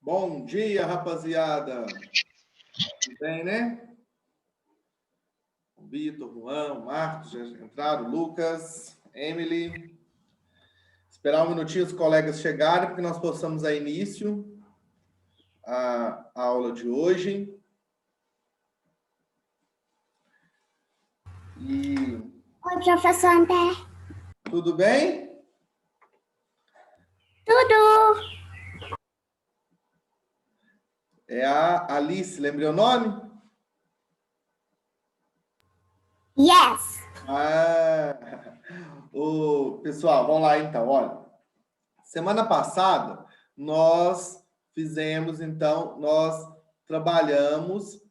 Bom dia, rapaziada. Tudo bem, né? O Vitor, Juan, o Marcos já entraram, Lucas, Emily. Esperar um minutinho os colegas chegarem, para que nós possamos dar início à aula de hoje. Oi, professor André. Tudo bem? Tudo. É a Alice, lembrei o nome? Yes. Pessoal, vamos lá então, olha. Semana passada, nós trabalhamos,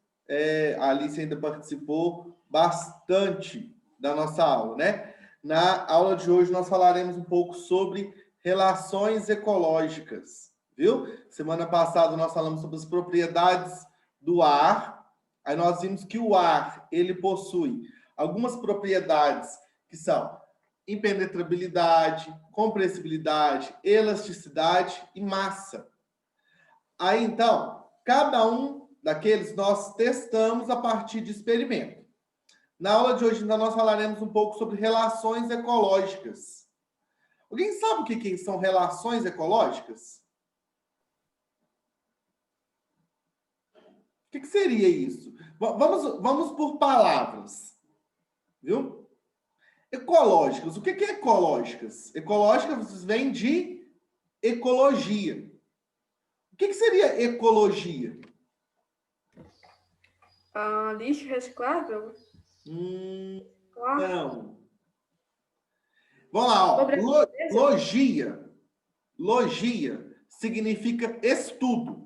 a Alice ainda participou bastante da nossa aula, né? Na aula de hoje, nós falaremos um pouco sobre relações ecológicas, viu? Semana passada, nós falamos sobre as propriedades do ar. Aí nós vimos que o ar, ele possui algumas propriedades que são impenetrabilidade, compressibilidade, elasticidade e massa. Aí, então, cada um daqueles nós testamos a partir de experimento. Na aula de hoje, então, nós falaremos um pouco sobre relações ecológicas. Alguém sabe o que são relações ecológicas? O que seria isso? Vamos por palavras, viu? Ecológicas. O que é ecológicas? Ecológicas vem de ecologia. O que seria ecologia? Lixo reciclável? Não. Vamos lá, ó. Logia significa estudo.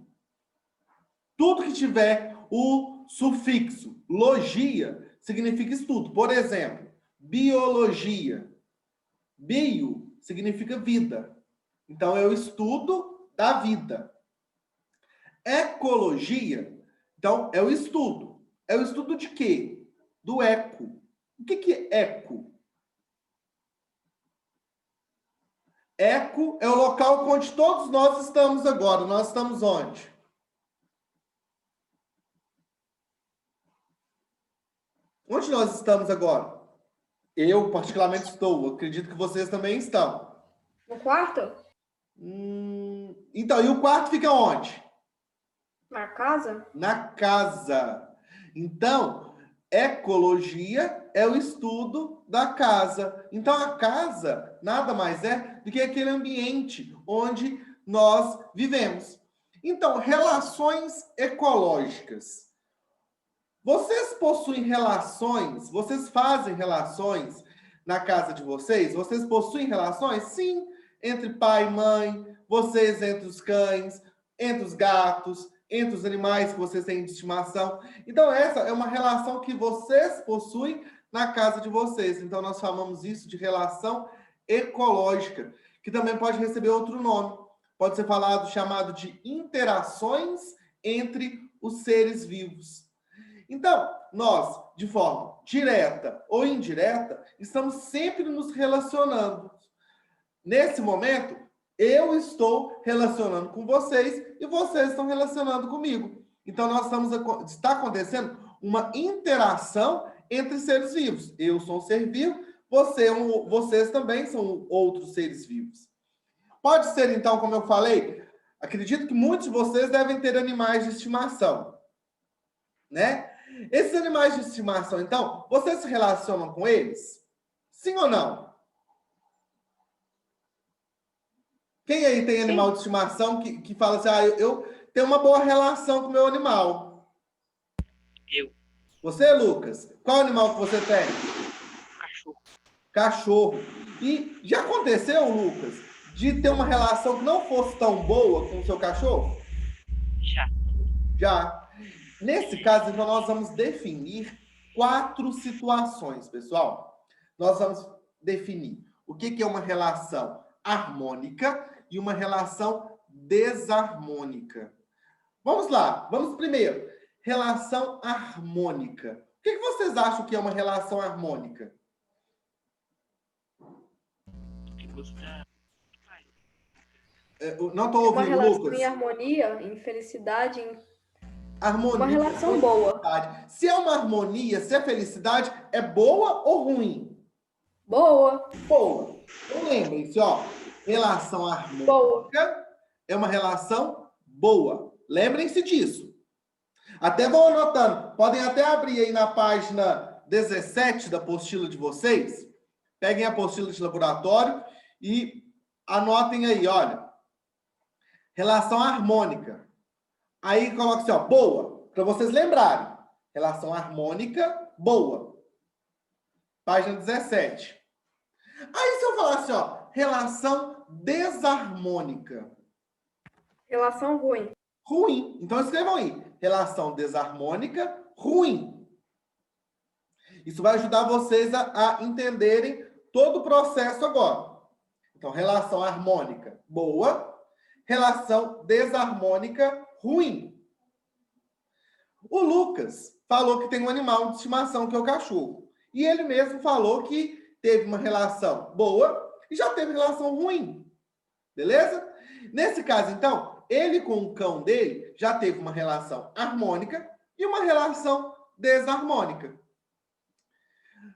Tudo que tiver o sufixo logia significa estudo. Por exemplo, biologia. Bio significa vida. Então, é o estudo da vida. Ecologia, então, é o estudo. É o estudo de quê? Do eco. O que é eco? Eco é o local onde todos nós estamos agora. Nós estamos onde? Onde nós estamos agora? Eu, particularmente, estou. Acredito que vocês também estão. No quarto? Então, e o quarto fica onde? Na casa? Na casa. Então, ecologia é o estudo da casa. Então, a casa nada mais é do que aquele ambiente onde nós vivemos. Então, relações ecológicas. Vocês possuem relações? Vocês fazem relações na casa de vocês? Vocês possuem relações? Sim, entre pai e mãe, vocês entre os cães, entre os gatos, entre os animais que vocês têm de estimação. Então, essa é uma relação que vocês possuem na casa de vocês. Então, nós chamamos isso de relação ecológica, que também pode receber outro nome. Pode ser chamado de interações entre os seres vivos. Então, nós, de forma direta ou indireta, estamos sempre nos relacionando. Nesse momento, eu estou relacionando com vocês e vocês estão relacionando comigo. Então, está acontecendo uma interação entre seres vivos. Eu sou um ser vivo, vocês também são outros seres vivos. Pode ser, então, como eu falei, acredito que muitos de vocês devem ter animais de estimação, né? Esses animais de estimação, então, vocês se relacionam com eles? Sim ou não? Quem aí tem animal de estimação que fala assim, eu tenho uma boa relação com o meu animal? Eu. Você, Lucas? Qual animal que você tem? Cachorro. Cachorro. E já aconteceu, Lucas, de ter uma relação que não fosse tão boa com o seu cachorro? Já. Nesse caso, então, nós vamos definir 4 situações, pessoal. Nós vamos definir o que é uma relação harmônica e uma relação desarmônica. Vamos lá, vamos primeiro. Relação harmônica. O que vocês acham que é uma relação harmônica? Não estou Uma ouvindo, relação Lucas. em harmonia, em felicidade, em Harmonia. uma relação boa. felicidade. Se é uma harmonia, se é felicidade, é boa ou ruim? Boa, Boa. Então lembrem-se, ó, relação harmônica boa. é uma relação boa. Lembrem-se disso. Até vão anotando. Podem até abrir aí na página 17 da apostila de vocês. Peguem a apostila de laboratório e anotem aí, olha. Relação harmônica. Aí coloca assim, ó, boa, para vocês lembrarem. Relação harmônica, boa. Página 17. Aí se eu falar assim, ó, relação desarmônica. Relação ruim. Ruim. Então escrevam aí. Relação desarmônica, ruim. Isso vai ajudar vocês a entenderem todo o processo agora. Então, relação harmônica, boa. Relação desarmônica, ruim. O Lucas falou que tem um animal de estimação, que é o cachorro. E ele mesmo falou que teve uma relação boa e já teve relação ruim. Beleza? Nesse caso, então, ele com o cão dele já teve uma relação harmônica e uma relação desarmônica.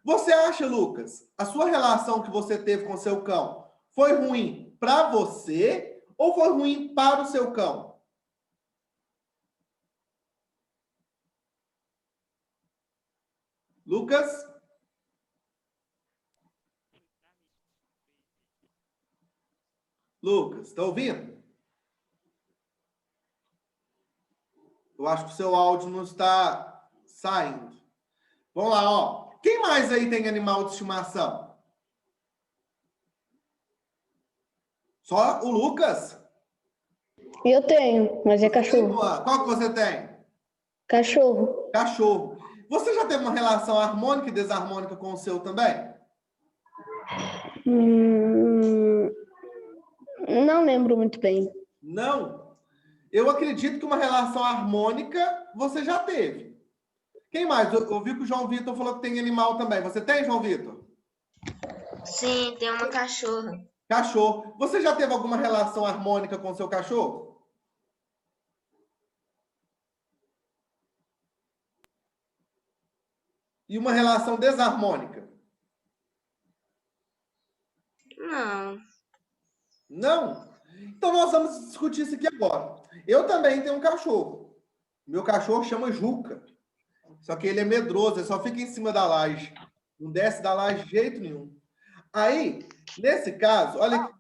Você acha, Lucas, a sua relação que você teve com o seu cão foi ruim para você ou foi ruim para o seu cão? Lucas? Lucas, tá ouvindo? Eu acho que o seu áudio não está saindo. Vamos lá, ó. Quem mais aí tem animal de estimação? Só o Lucas? Eu tenho, mas é cachorro. Qual que você tem? Cachorro. Cachorro. Você já teve uma relação harmônica e desarmônica com o seu também? Não lembro muito bem. Não? Eu acredito que uma relação harmônica você já teve. Quem mais? Eu vi que o João Vitor falou que tem animal também. Você tem, João Vitor? Sim, tem uma cachorra. Cachorro. Você já teve alguma relação harmônica com o seu cachorro? E uma relação desarmônica? Não. Não? Então nós vamos discutir isso aqui agora. Eu também tenho um cachorro. Meu cachorro chama Juca. Só que ele é medroso, ele só fica em cima da laje. Não desce da laje de jeito nenhum. Aí, nesse caso, olha aqui.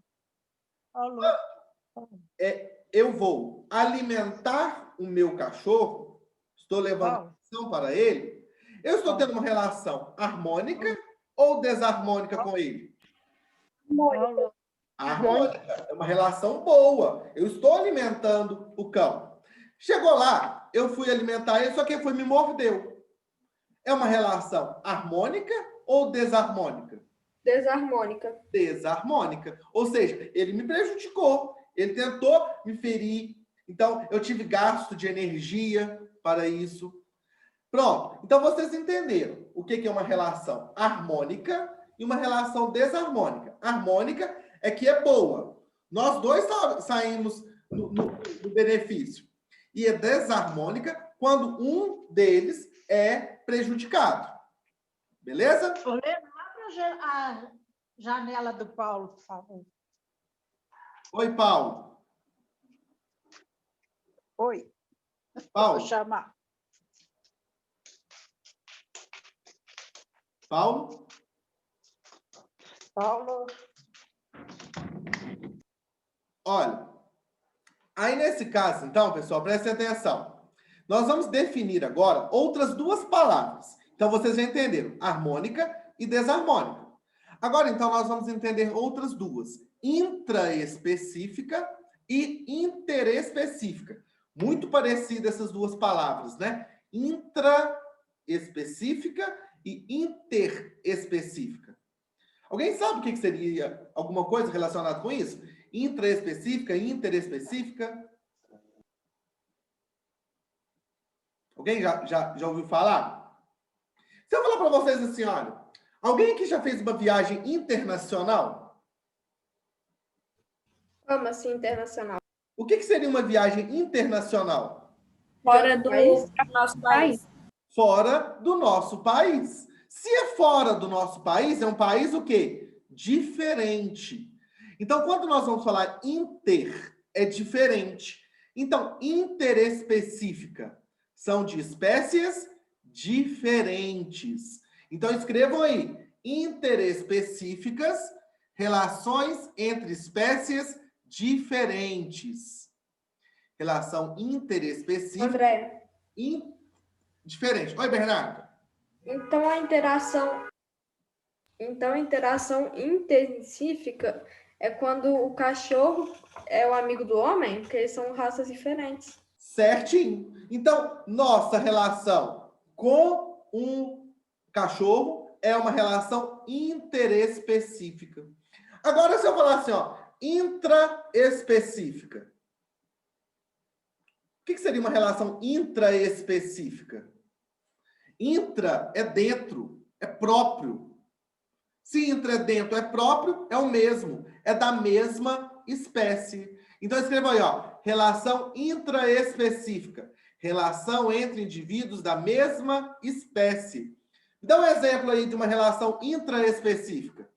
Eu vou alimentar o meu cachorro, estou levando atenção para ele. Eu estou tendo uma relação harmônica ou desarmônica com ele? Harmônica. É uma relação boa. Eu estou alimentando o cão. Chegou lá, eu fui alimentar ele, só que ele foi me mordeu. É uma relação harmônica ou desarmônica? Desarmônica. Desarmônica. Ou seja, ele me prejudicou. Ele tentou me ferir. Então, eu tive gasto de energia para isso. Pronto. Então, vocês entenderam o que é uma relação harmônica e uma relação desarmônica. Harmônica é que é boa. Nós dois saímos no benefício. E é desarmônica quando um deles é prejudicado. Beleza? Abre a janela do Paulo, por favor. Oi, Paulo. Oi. Paulo. Vou chamar. Paulo? Paulo. Olha, aí nesse caso, então, pessoal, prestem atenção. Nós vamos definir agora outras duas palavras. Então, vocês já entenderam, harmônica e desarmônica. Agora, então, nós vamos entender outras duas, intraespecífica e interespecífica. Muito parecidas essas duas palavras, né? Intraespecífica e interespecífica. Alguém sabe o que seria alguma coisa relacionada com isso? Intraespecífica e interespecífica? Alguém já ouviu falar? Se eu falar para vocês assim, olha, alguém aqui já fez uma viagem internacional? Como assim internacional? O que seria uma viagem internacional? Fora do país? nosso país. Fora do nosso país. Se é fora do nosso país, é um país o quê? Diferente. Então, quando nós vamos falar inter, é diferente. Então, interespecífica são de espécies diferentes. Então, escrevam aí. Interespecíficas, relações entre espécies diferentes. Relação interespecífica André, diferente. Oi, Bernardo. então a interação intensífica é quando o cachorro é o amigo do homem, porque eles são raças diferentes. Certinho. Então, nossa relação com um cachorro é uma relação interespecífica. Agora, se eu falar assim, ó, intraespecífica. O que seria uma relação intraespecífica? Intra é dentro, é próprio. Se intra é dentro, é próprio, é o mesmo. É da mesma espécie. Então, escreva aí, ó. Relação intraespecífica. Relação entre indivíduos da mesma espécie. Dá um exemplo aí de uma relação intraespecífica.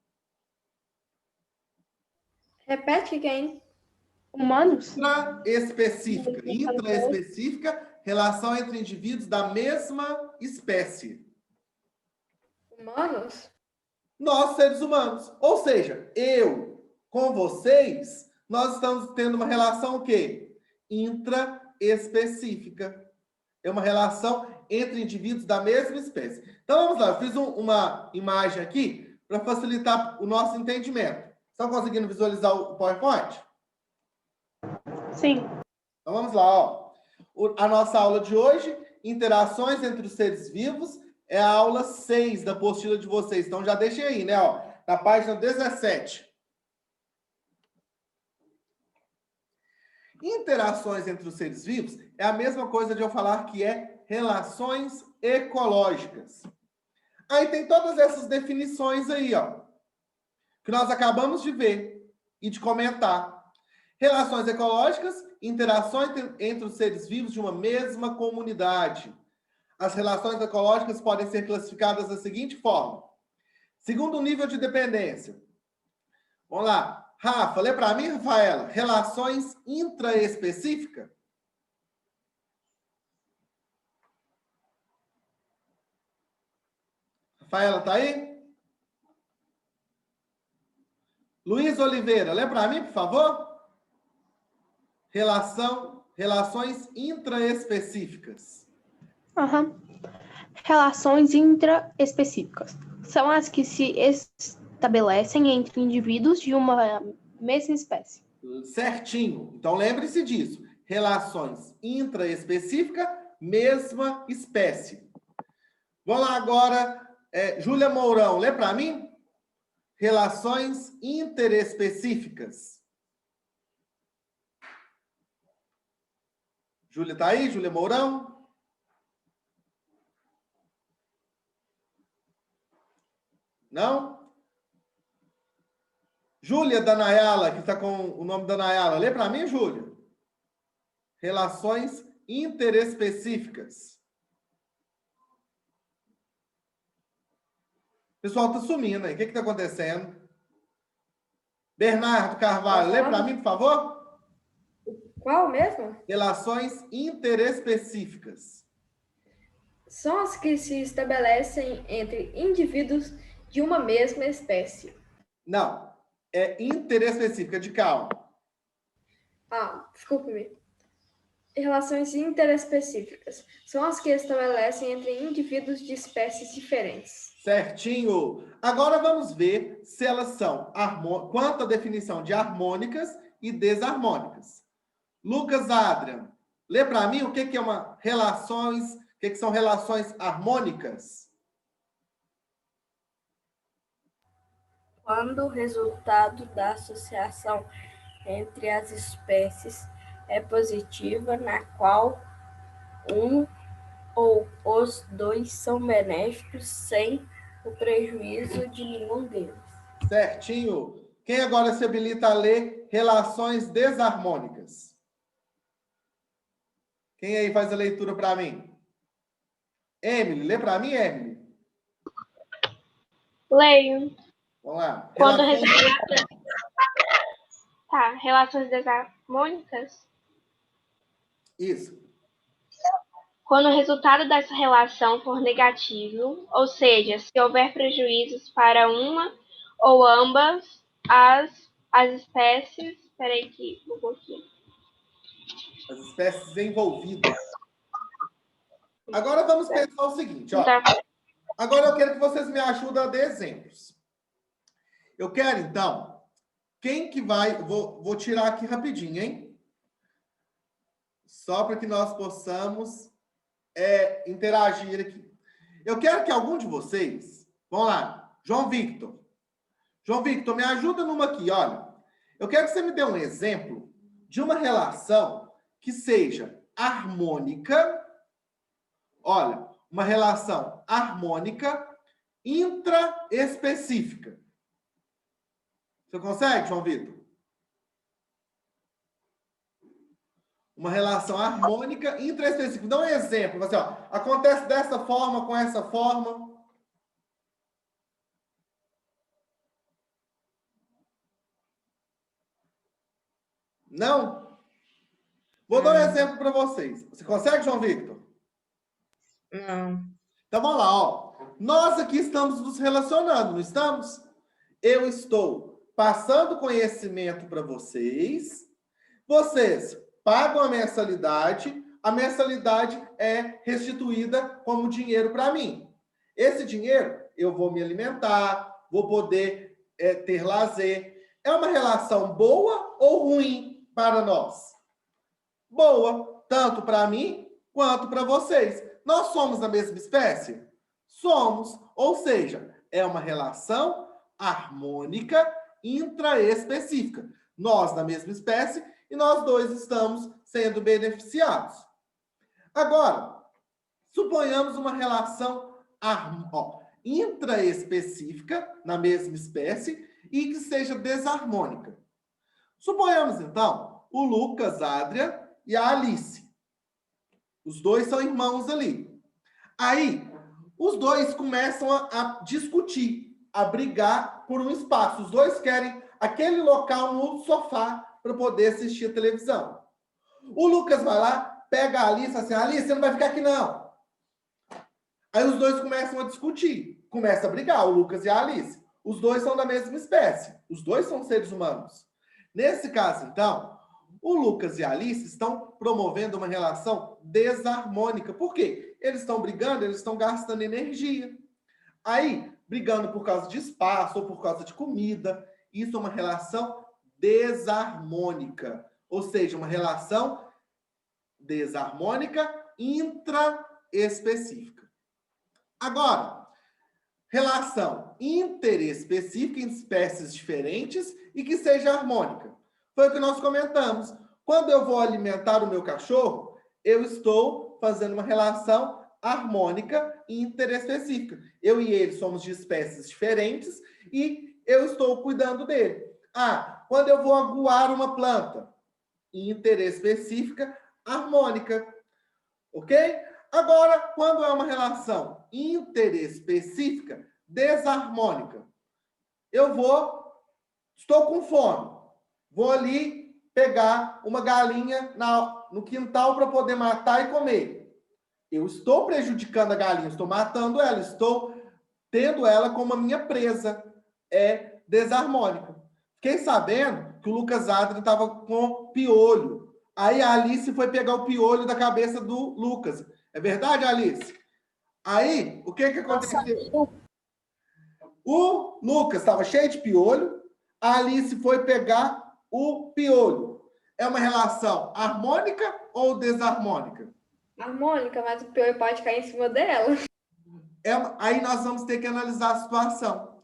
Repete quem? Humanos? Intraespecífica. Intraespecífica, relação entre indivíduos da mesma espécie. Humanos? Nós, seres humanos. Ou seja, eu com vocês, nós estamos tendo uma relação o quê? Intraespecífica. É uma relação entre indivíduos da mesma espécie. Então, vamos lá. Eu fiz uma imagem aqui para facilitar o nosso entendimento. Estão conseguindo visualizar o PowerPoint? Sim. Então, vamos lá. Ó. A nossa aula de hoje, interações entre os seres vivos, é a aula 6 da apostila de vocês. Então, já deixem aí, né? Ó, na página 17. Interações entre os seres vivos é a mesma coisa de eu falar que é relações ecológicas. Aí tem todas essas definições aí, ó, que nós acabamos de ver e de comentar. Relações ecológicas, interações entre os seres vivos de uma mesma comunidade. As relações ecológicas podem ser classificadas da seguinte forma. Segundo o nível de dependência. Vamos lá. Rafa, lê para mim, Rafaela. Relações intraespecíficas. Rafaela, tá aí? Luiz Oliveira, lê para mim, por favor. Relações intraespecíficas. Relações intraespecíficas são as que se estabelecem entre indivíduos de uma mesma espécie. Certinho. Então, lembre-se disso. Relações intraespecíficas, mesma espécie. Vamos lá agora. Júlia Mourão, lê para mim. Relações interespecíficas. Júlia está aí? Júlia Mourão? Não? Júlia da Nayala, que está com o nome da Nayala. Lê para mim, Júlia. Relações interespecíficas. O pessoal está sumindo aí. O que está acontecendo? Bernardo Carvalho, lê para mim, por favor. Qual mesmo? Relações interespecíficas. São as que se estabelecem entre indivíduos de uma mesma espécie. Não, é interespecífica, de calma. Desculpe-me. Relações interespecíficas são as que estabelecem entre indivíduos de espécies diferentes. Certinho. Agora vamos ver se elas são quanto à definição de harmônicas e desarmônicas. Lucas Adrian, lê para mim o que é uma relações, o que são relações harmônicas? Quando o resultado da associação entre as espécies é positiva, na qual um ou os dois são benéficos sem o prejuízo de nenhum deles. Certinho. Quem agora se habilita a ler relações desarmônicas? Quem aí faz a leitura para mim? Emily, lê para mim, Emily. Leio. Vamos lá. Quando Relações- relações desarmônicas. Isso. Quando o resultado dessa relação for negativo, ou seja, se houver prejuízos para uma ou ambas as espécies. Peraí que bugou aqui. As espécies envolvidas. Agora vamos pensar o seguinte, ó. Tá. Agora eu quero que vocês me ajudem a dar exemplos. Eu quero, então, quem que vai... Vou tirar aqui rapidinho, hein? Só para que nós possamos interagir aqui. Eu quero que algum de vocês... Vamos lá. João Victor. João Victor, me ajuda numa aqui, olha. Eu quero que você me dê um exemplo de uma relação que seja harmônica. Olha, uma relação harmônica intraespecífica. Você consegue, João Vitor? Uma relação harmônica intraespecífica. Dá um exemplo. Assim, ó, acontece dessa forma, com essa forma. Não? Vou dar um exemplo para vocês. Você consegue, João Victor? Não. Então, vamos lá, ó. Nós aqui estamos nos relacionando, não estamos? Eu estou passando conhecimento para vocês. Vocês pagam a mensalidade é restituída como dinheiro para mim. Esse dinheiro, eu vou me alimentar, vou poder ter lazer. É uma relação boa ou ruim para nós? Boa, tanto para mim quanto para vocês. Nós somos da mesma espécie? Somos. Ou seja, é uma relação harmônica intraespecífica. Nós da mesma espécie e nós dois estamos sendo beneficiados. Agora, suponhamos uma relação intraespecífica na mesma espécie e que seja desarmônica. Suponhamos, então, o Lucas, a Adria e a Alice. Os dois são irmãos ali. Aí, os dois começam a discutir, a brigar por um espaço. Os dois querem aquele local no sofá para poder assistir a televisão. O Lucas vai lá, pega a Alice e fala assim, Alice, você não vai ficar aqui não. Aí os dois começam a discutir, começam a brigar, o Lucas e a Alice. Os dois são da mesma espécie, os dois são seres humanos. Nesse caso, então, o Lucas e a Alice estão promovendo uma relação desarmônica. Por quê? Eles estão brigando, eles estão gastando energia. Aí, brigando por causa de espaço ou por causa de comida, isso é uma relação desarmônica. Ou seja, uma relação desarmônica intraespecífica. Agora, relação interespecífica em espécies diferentes e que seja harmônica. Foi o que nós comentamos. Quando eu vou alimentar o meu cachorro, eu estou fazendo uma relação harmônica interespecífica. Eu e ele somos de espécies diferentes e eu estou cuidando dele. Quando eu vou aguar uma planta, interespecífica, harmônica. Ok? Agora, quando é uma relação interespecífica, desarmônica, estou com fome, vou ali pegar uma galinha no quintal para poder matar e comer. Eu estou prejudicando a galinha, estou matando ela, estou tendo ela como a minha presa. É desarmônica. Fiquei sabendo que o Lucas Adri estava com piolho. Aí a Alice foi pegar o piolho da cabeça do Lucas. É verdade, Alice? Aí, o que aconteceu? O Lucas estava cheio de piolho, a Alice foi pegar o piolho. É uma relação harmônica ou desarmônica? Harmônica, mas o piolho pode cair em cima dela. Aí nós vamos ter que analisar a situação.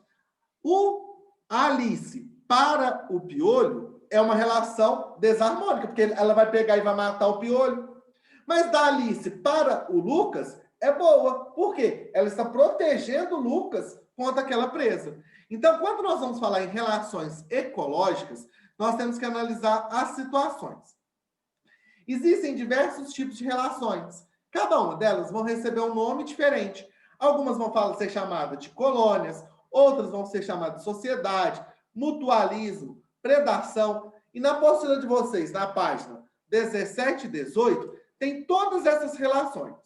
A Alice, para o piolho, é uma relação desarmônica, porque ela vai pegar e vai matar o piolho. Mas da Alice para o Lucas, é boa. Por quê? Ela está protegendo o Lucas contra aquela presa. Então, quando nós vamos falar em relações ecológicas, nós temos que analisar as situações. Existem diversos tipos de relações. Cada uma delas vão receber um nome diferente. Algumas vão ser chamadas de colônias, outras vão ser chamadas de sociedade, mutualismo, predação. E na apostila de vocês, na página 17 e 18, tem todas essas relações.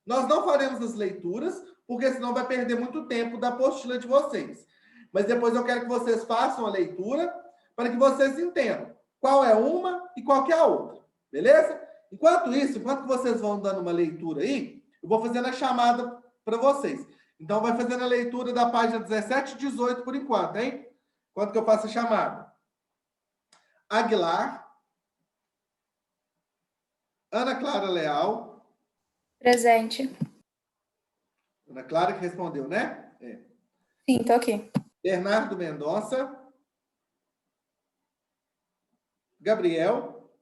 Nós não faremos as leituras, porque senão vai perder muito tempo da apostila de vocês. Mas depois eu quero que vocês façam a leitura para que vocês entendam qual é uma e qual que é a outra. Beleza? Enquanto isso, enquanto vocês vão dando uma leitura aí, eu vou fazendo a chamada para vocês. Então, vai fazendo a leitura da página 17 e 18 por enquanto, hein? Enquanto que eu faço a chamada. Aguilar. Ana Clara Leal. Presente. Ana Clara que respondeu, né? É. Sim, tô aqui. Bernardo Mendonça. Gabriel.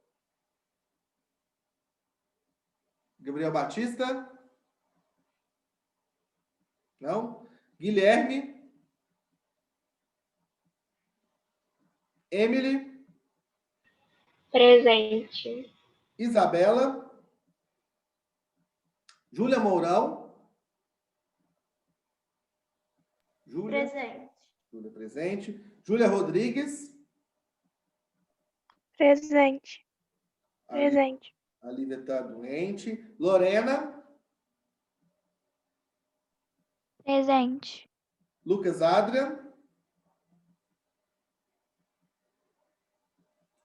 Gabriel Batista. Não. Guilherme. Emily. Presente. Isabela. Júlia Mourão. Júlia. Presente. Júlia presente. Júlia Rodrigues. Presente. Presente. A Lívia está doente. Lorena. Presente. Lucas Adrian.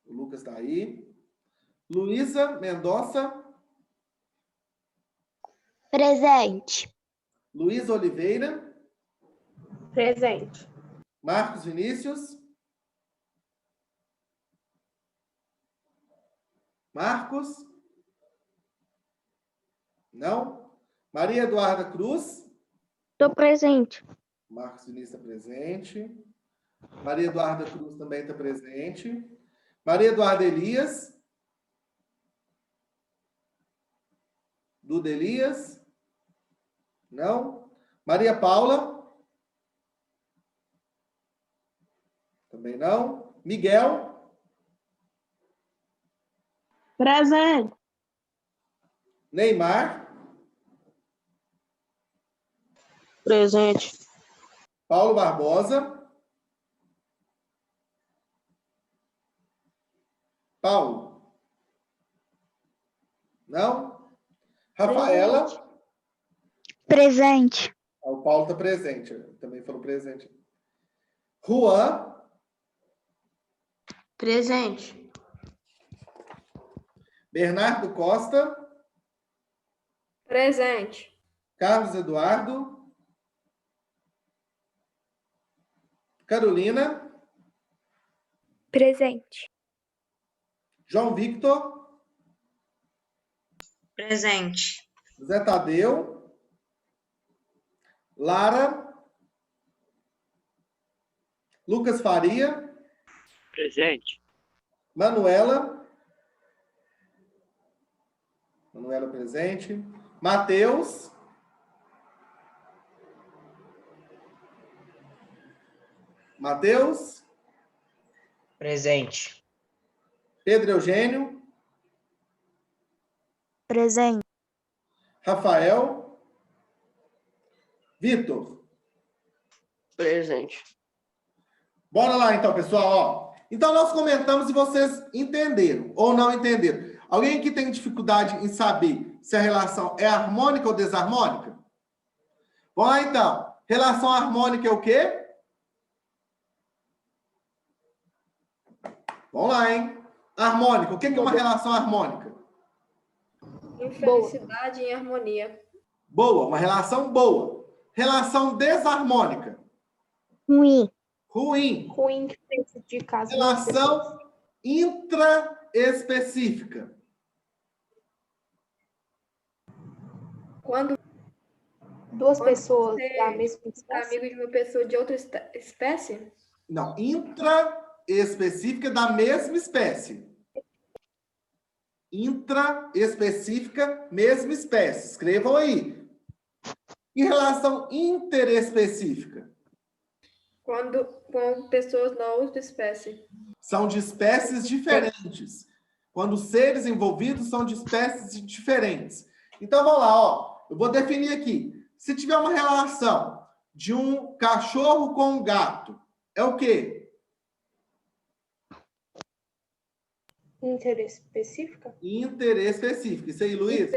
O Lucas está aí. Luísa Mendonça. Presente. Luiz Oliveira. Presente. Marcos Vinícius. Marcos. Não. Maria Eduarda Cruz. Estou presente. Marcos Vinícius está presente. Maria Eduarda Cruz também está presente. Maria Eduarda Elias. Duda Elias. Não. Maria Paula. Também não. Miguel. Presente. Neymar. Presente. Paulo Barbosa. Paulo. Não? Rafaela. Presente. O Paulo está presente. Também falou presente. Juan. Presente. Bernardo Costa. Presente. Carlos Eduardo. Carolina. Presente. João Victor. Presente. Zé Tadeu. Lara. Lucas Faria. Presente. Manuela. Manuela presente. Matheus. Matheus. Presente. Pedro Eugênio. Presente. Rafael. Vitor. Presente. Bora lá então, pessoal. Ó. Então, nós comentamos e vocês entenderam ou não entenderam. Alguém que tem dificuldade em saber se a relação é harmônica ou desarmônica? Vamos lá, então. Relação harmônica é o quê? Vamos lá, hein? Harmônica. O que é uma relação harmônica? Infelicidade em harmonia. Boa. Uma relação boa. Relação desarmônica. Ruim. Ruim. Ruim que prejudica as Relação intraespecífica. Quando duas pessoas você da mesma é espécie. amigo de uma pessoa de outra espécie? Não, intraespecífica da mesma espécie. Intraespecífica, mesma espécie. Escrevam aí. E relação interespecífica? Quando com pessoas da outra espécie. São de espécies diferentes. Quando os seres envolvidos são de espécies diferentes. Então, vamos lá, ó. Eu vou definir aqui. Se tiver uma relação de um cachorro com um gato, é o quê? Interespecífica? Interespecífica. Isso aí, Luiz?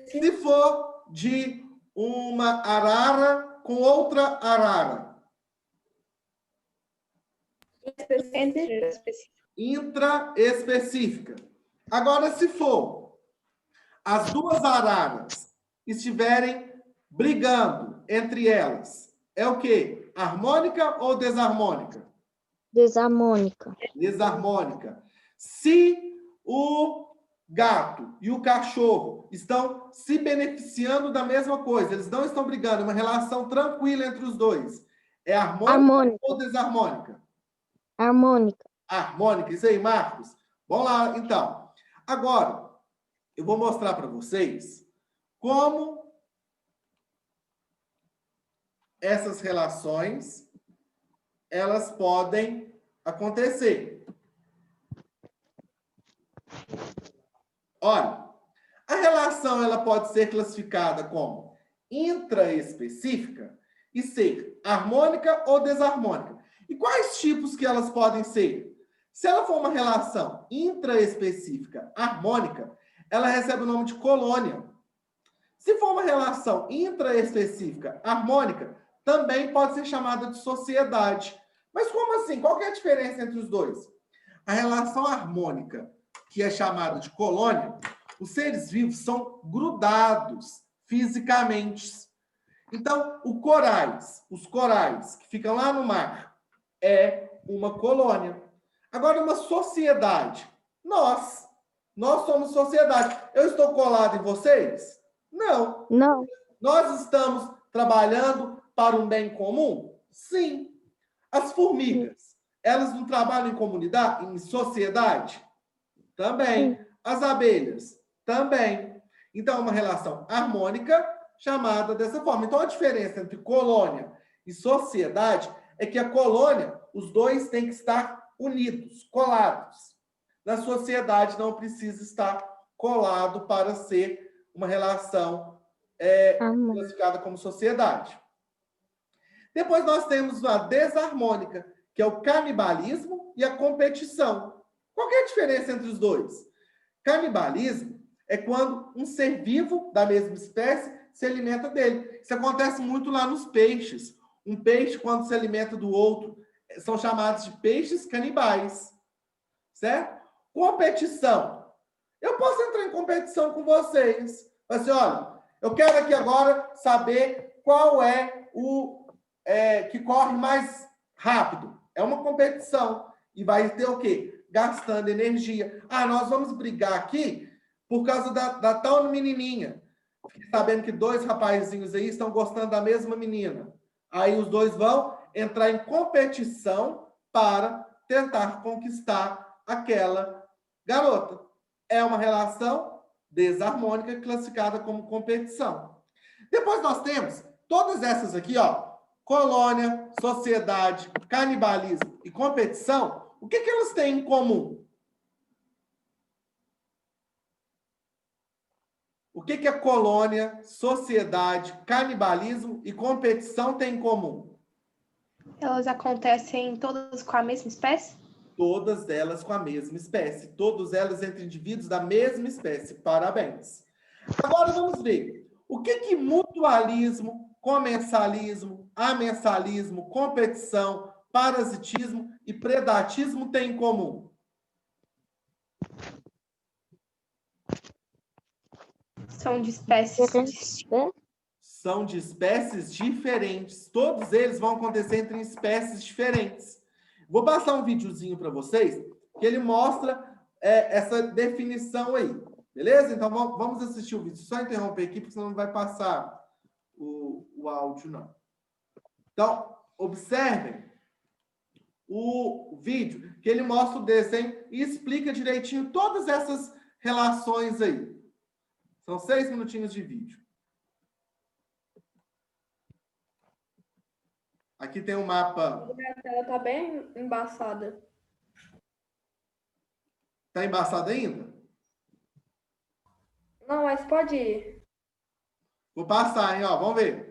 Se for de uma arara com outra arara. Interespecífica. Intraespecífica. Agora, se for as duas araras estiverem brigando entre elas, é o quê? Harmônica ou desarmônica? Desarmônica. Desarmônica. Se o gato e o cachorro estão se beneficiando da mesma coisa, eles não estão brigando, é uma relação tranquila entre os dois, é harmônica Harmônica. ou desarmônica? Harmônica. Harmônica, isso aí, Marcos? Vamos lá, então. Agora, eu vou mostrar para vocês como essas relações elas podem acontecer. Olha, a relação ela pode ser classificada como intraespecífica e ser harmônica ou desarmônica. E quais tipos que elas podem ser? Se ela for uma relação intraespecífica harmônica, ela recebe o nome de colônia. Se for uma relação intraespecífica harmônica, também pode ser chamada de sociedade. Mas como assim? Qual que é a diferença entre os dois? A relação harmônica, que é chamada de colônia, os seres vivos são grudados fisicamente. Então, os corais que ficam lá no mar, é uma colônia. Agora, uma sociedade. Nós somos sociedade. Eu estou colado em vocês? Não. Não. Nós estamos trabalhando para um bem comum? Sim. As formigas, elas não trabalham em comunidade, em sociedade? Também. Sim. As abelhas? Também. Então, é uma relação harmônica chamada dessa forma. Então, a diferença entre colônia e sociedade é que a colônia, os dois têm que estar unidos, colados. Na sociedade, não precisa estar colado para ser uma relação classificada como sociedade. Depois nós temos a desarmônica, que é o canibalismo e a competição. Qual que é a diferença entre os dois? Canibalismo é quando um ser vivo da mesma espécie se alimenta dele. Isso acontece muito lá nos peixes. Um peixe, quando se alimenta do outro, são chamados de peixes canibais. Certo? Competição. Eu posso entrar em competição com vocês. Mas assim, olha, eu quero aqui agora saber qual é o que corre mais rápido. É uma competição. E vai ter o quê? Gastando energia. Ah, nós vamos brigar aqui por causa da tal menininha. Fiquei sabendo que 2 rapazinhos aí estão gostando da mesma menina. Aí os dois vão entrar em competição para tentar conquistar aquela garota. É uma relação desarmônica classificada como competição. Depois nós temos todas essas aqui, ó, colônia, sociedade, canibalismo e competição. O que elas têm em comum? O que a colônia, sociedade, canibalismo e competição têm em comum? Elas acontecem todas com a mesma espécie? Todas elas com a mesma espécie. Todas elas entre indivíduos da mesma espécie. Parabéns. Agora vamos ver. O que mutualismo, comensalismo, amensalismo, competição, parasitismo e predatismo têm em comum? São de espécies distintas. São de espécies diferentes. Todos eles vão acontecer entre espécies diferentes. Vou passar um videozinho para vocês que ele mostra essa definição aí. Beleza? Então, vamos assistir o vídeo. Só interromper aqui, porque senão não vai passar o áudio, não. Então, observem o vídeo, que ele mostra o desenho e explica direitinho todas essas relações aí. São 6 minutinhos de vídeo. Aqui tem um mapa. A tela tá bem embaçada. Tá embaçado ainda? Não, mas pode ir. Vou passar, hein? Ó, vamos ver.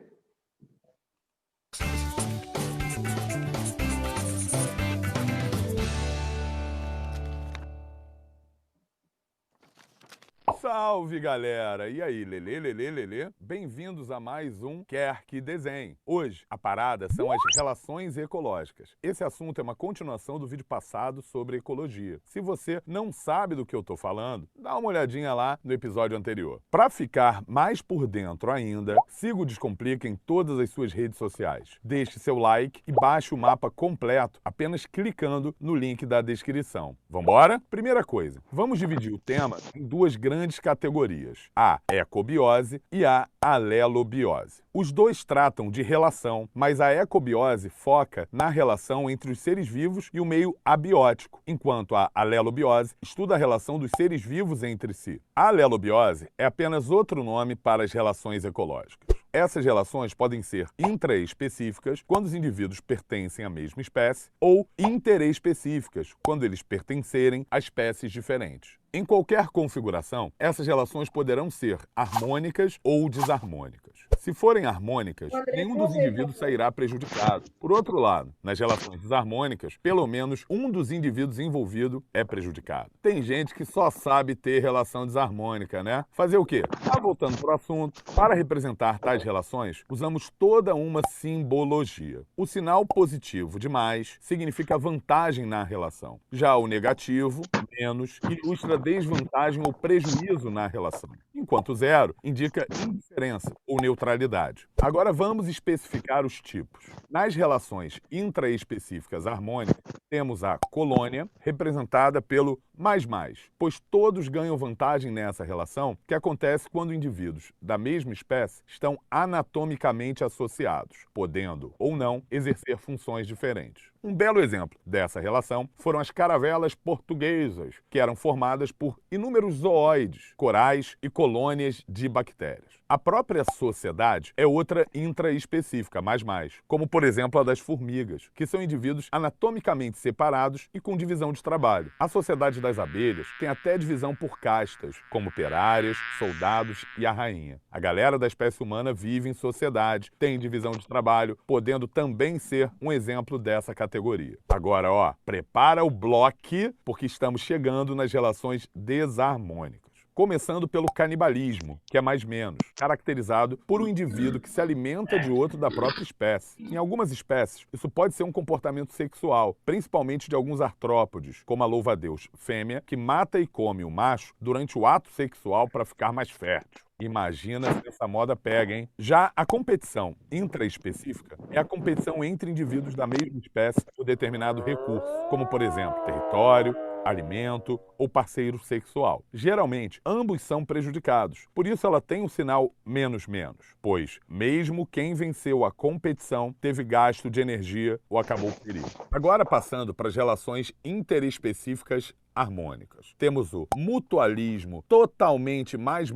Salve, galera! E aí, lelê? Bem-vindos a mais um Quer Que Desenhe. Hoje, a parada são as relações ecológicas. Esse assunto é uma continuação do vídeo passado sobre ecologia. Se você não sabe do que eu tô falando, dá uma olhadinha lá no episódio anterior. Para ficar mais por dentro ainda, siga o Descomplica em todas as suas redes sociais. Deixe seu like e baixe o mapa completo apenas clicando no link da descrição. Vambora? Primeira coisa, vamos dividir o tema em duas grandes categorias, a ecobiose e a alelobiose. Os dois tratam de relação, mas a ecobiose foca na relação entre os seres vivos e o meio abiótico, enquanto a alelobiose estuda a relação dos seres vivos entre si. A alelobiose é apenas outro nome para as relações ecológicas. Essas relações podem ser intraespecíficas, quando os indivíduos pertencem à mesma espécie, ou interespecíficas, quando eles pertencerem a espécies diferentes. Em qualquer configuração, essas relações poderão ser harmônicas ou desarmônicas. Se forem harmônicas, nenhum dos indivíduos sairá prejudicado. Por outro lado, nas relações desarmônicas, pelo menos um dos indivíduos envolvido é prejudicado. Tem gente que só sabe ter relação desarmônica, né? Fazer o quê? Voltando para o assunto, para representar tais relações, usamos toda uma simbologia. O sinal positivo de mais significa vantagem na relação. Já o negativo, menos, ilustra desvantagem ou prejuízo na relação, enquanto zero indica indiferença ou neutralidade. Agora vamos especificar os tipos. Nas relações intraespecíficas harmônicas, temos a colônia, representada pelo mais, pois todos ganham vantagem nessa relação, que acontece quando indivíduos da mesma espécie estão anatomicamente associados, podendo ou não exercer funções diferentes. Um belo exemplo dessa relação foram as caravelas portuguesas, que eram formadas por inúmeros zooides, corais e colônias de bactérias. A própria sociedade é outra intraespecífica, mais, como por exemplo a das formigas, que são indivíduos anatomicamente separados e com divisão de trabalho. A sociedade das abelhas tem até divisão por castas, como operárias, soldados e a rainha. A galera da espécie humana vive em sociedade, tem divisão de trabalho, podendo também ser um exemplo dessa categoria. Agora, ó, prepara o bloco, porque estamos chegando nas relações desarmônicas. Começando pelo canibalismo, que é mais menos, caracterizado por um indivíduo que se alimenta de outro da própria espécie. Em algumas espécies, isso pode ser um comportamento sexual, principalmente de alguns artrópodes, como a louva-a-Deus fêmea, que mata e come o macho durante o ato sexual para ficar mais fértil. Imagina se essa moda pega, hein? Já a competição intraespecífica é a competição entre indivíduos da mesma espécie por determinado recurso, como, por exemplo, território, alimento ou parceiro sexual. Geralmente, ambos são prejudicados. Por isso ela tem um sinal menos, pois mesmo quem venceu a competição teve gasto de energia ou acabou ferido. Agora passando para as relações interespecíficas harmônicas. Temos o mutualismo totalmente mais,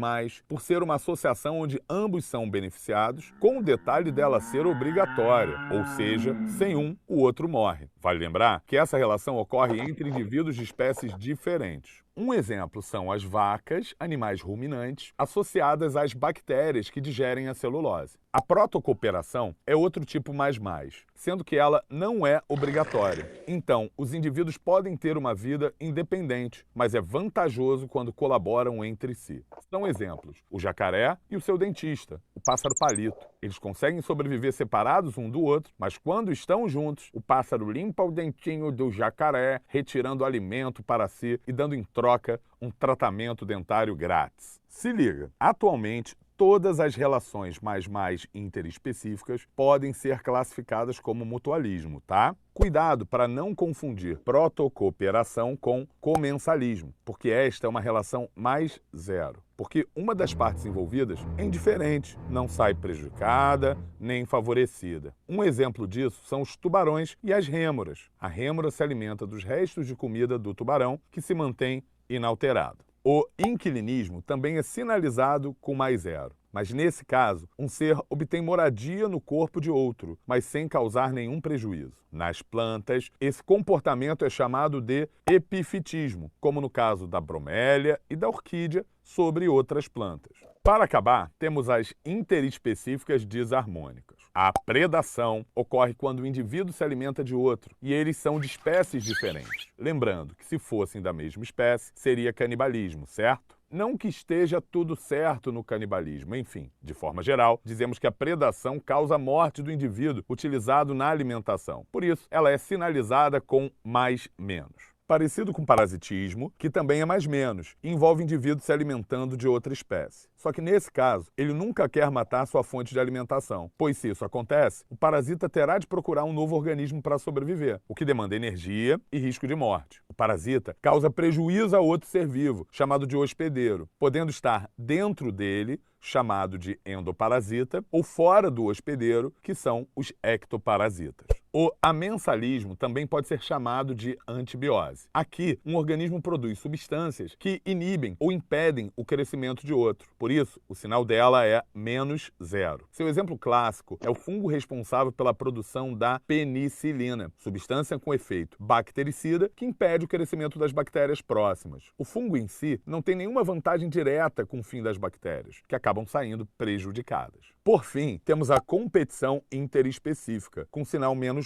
por ser uma associação onde ambos são beneficiados, com o detalhe dela ser obrigatória, ou seja, sem um, o outro morre. Vale lembrar que essa relação ocorre entre indivíduos de espécies diferentes. Um exemplo são as vacas, animais ruminantes, associadas às bactérias que digerem a celulose. A protocooperação é outro tipo mais, sendo que ela não é obrigatória. Então, os indivíduos podem ter uma vida independente, mas é vantajoso quando colaboram entre si. São exemplos: o jacaré e o seu dentista, o pássaro palito. Eles conseguem sobreviver separados um do outro, mas quando estão juntos, o pássaro limpa o dentinho do jacaré, retirando alimento para si e dando em troca um tratamento dentário grátis. Se liga, atualmente todas as relações mais interespecíficas podem ser classificadas como mutualismo, tá? Cuidado para não confundir protocooperação com comensalismo, porque esta é uma relação mais zero. Porque uma das partes envolvidas é indiferente, não sai prejudicada nem favorecida. Um exemplo disso são os tubarões e as rêmoras. A rêmora se alimenta dos restos de comida do tubarão, que se mantém inalterado. O inquilinismo também é sinalizado com mais zero. Mas nesse caso, um ser obtém moradia no corpo de outro, mas sem causar nenhum prejuízo. Nas plantas, esse comportamento é chamado de epifitismo, como no caso da bromélia e da orquídea sobre outras plantas. Para acabar, temos as interespecíficas desarmônicas. A predação ocorre quando o indivíduo se alimenta de outro e eles são de espécies diferentes. Lembrando que se fossem da mesma espécie, seria canibalismo, certo? Não que esteja tudo certo no canibalismo, enfim, de forma geral, dizemos que a predação causa a morte do indivíduo utilizado na alimentação. Por isso, ela é sinalizada com mais/menos. Parecido com parasitismo, que também é mais/menos, e envolve indivíduo se alimentando de outra espécie. Só que nesse caso, ele nunca quer matar sua fonte de alimentação, pois se isso acontece, o parasita terá de procurar um novo organismo para sobreviver, o que demanda energia e risco de morte. O parasita causa prejuízo a outro ser vivo, chamado de hospedeiro, podendo estar dentro dele, chamado de endoparasita, ou fora do hospedeiro, que são os ectoparasitas. O amensalismo também pode ser chamado de antibiose. Aqui, um organismo produz substâncias que inibem ou impedem o crescimento de outro. Por isso, o sinal dela é -0. Seu exemplo clássico é o fungo responsável pela produção da penicilina, substância com efeito bactericida que impede o crescimento das bactérias próximas. O fungo em si não tem nenhuma vantagem direta com o fim das bactérias, que acabam saindo prejudicadas. Por fim, temos a competição interespecífica, com sinal -,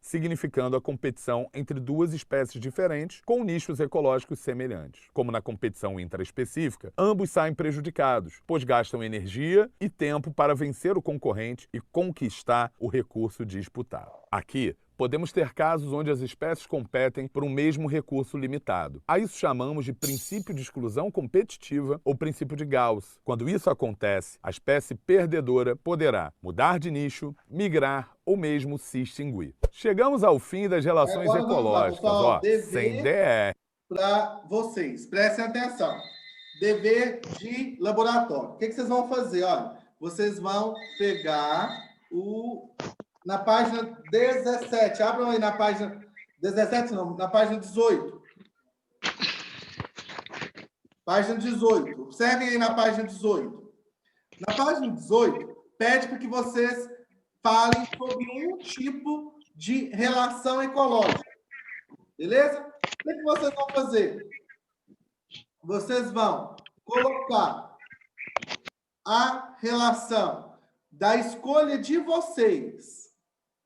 significando a competição entre duas espécies diferentes com nichos ecológicos semelhantes. Como na competição intraespecífica, ambos saem prejudicados, pois gastam energia e tempo para vencer o concorrente e conquistar o recurso disputado. Aqui, podemos ter casos onde as espécies competem por um mesmo recurso limitado. A isso chamamos de princípio de exclusão competitiva ou princípio de Gauss. Quando isso acontece, a espécie perdedora poderá mudar de nicho, migrar ou mesmo se extinguir. Chegamos ao fim das relações ecológicas, pessoal, sem DR. Para vocês, prestem atenção. Dever de laboratório. O que vocês vão fazer? Olha, vocês vão pegar na página 17. Abram aí na página 17, não, na página 18. Página 18. Observem aí na página 18. Na página 18, pede para que vocês falem sobre um tipo de relação ecológica. Beleza? O que vocês vão fazer? Vocês vão colocar a relação da escolha de vocês.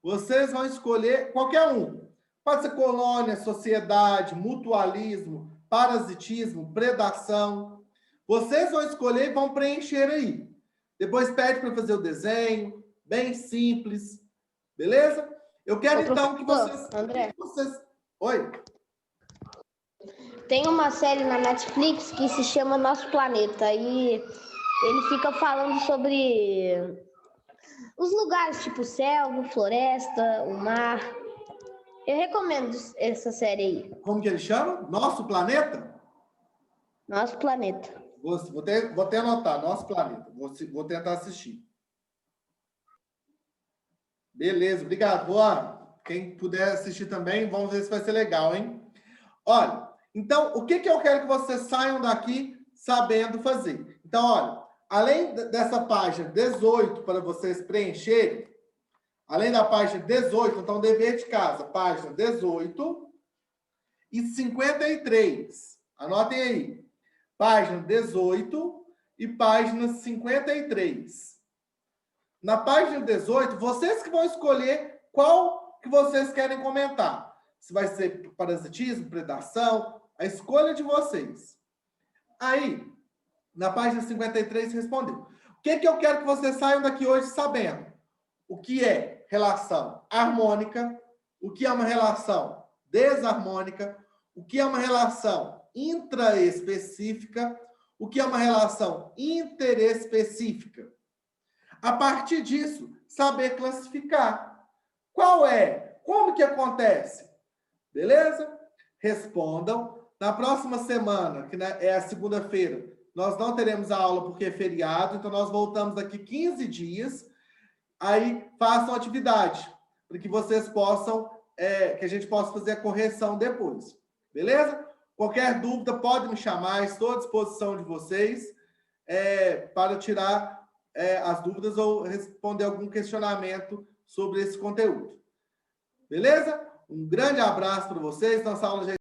Vocês vão escolher qualquer um. Pode ser colônia, sociedade, mutualismo, parasitismo, predação. Vocês vão escolher e vão preencher aí. Depois pede para fazer o desenho, bem simples. Beleza? Eu quero então que vocês... André. Oi? Tem uma série na Netflix que se chama Nosso Planeta e ele fica falando sobre os lugares, tipo selva, floresta, o mar. Eu recomendo essa série aí. Como que ele chama? Nosso Planeta? Nosso Planeta. Vou até anotar, Nosso Planeta. Vou tentar assistir. Beleza, obrigado. Boa. Quem puder assistir também, vamos ver se vai ser legal, hein? Olha, então, o que eu quero que vocês saiam daqui sabendo fazer? Então, olha, além dessa página 18 para vocês preencherem, além da página 18, então, dever de casa, página 18 e 53. Anotem aí. Página 18 e página 53. Na página 18, vocês que vão escolher qual que vocês querem comentar. Se vai ser parasitismo, predação, a escolha de vocês. Aí, na página 53, respondeu. O que eu quero que vocês saiam daqui hoje sabendo? O que é relação harmônica, o que é uma relação desarmônica, o que é uma relação intraespecífica, o que é uma relação interespecífica. A partir disso, saber classificar. Qual é? Como que acontece? Beleza? Respondam. Na próxima semana, que é a segunda-feira, nós não teremos a aula porque é feriado, então nós voltamos daqui 15 dias. Aí façam atividade, para que vocês possam, que a gente possa fazer a correção depois. Beleza? Qualquer dúvida, pode me chamar, estou à disposição de vocês para tirar as dúvidas ou responder algum questionamento sobre esse conteúdo. Beleza? Um grande abraço para vocês. Nossa aula já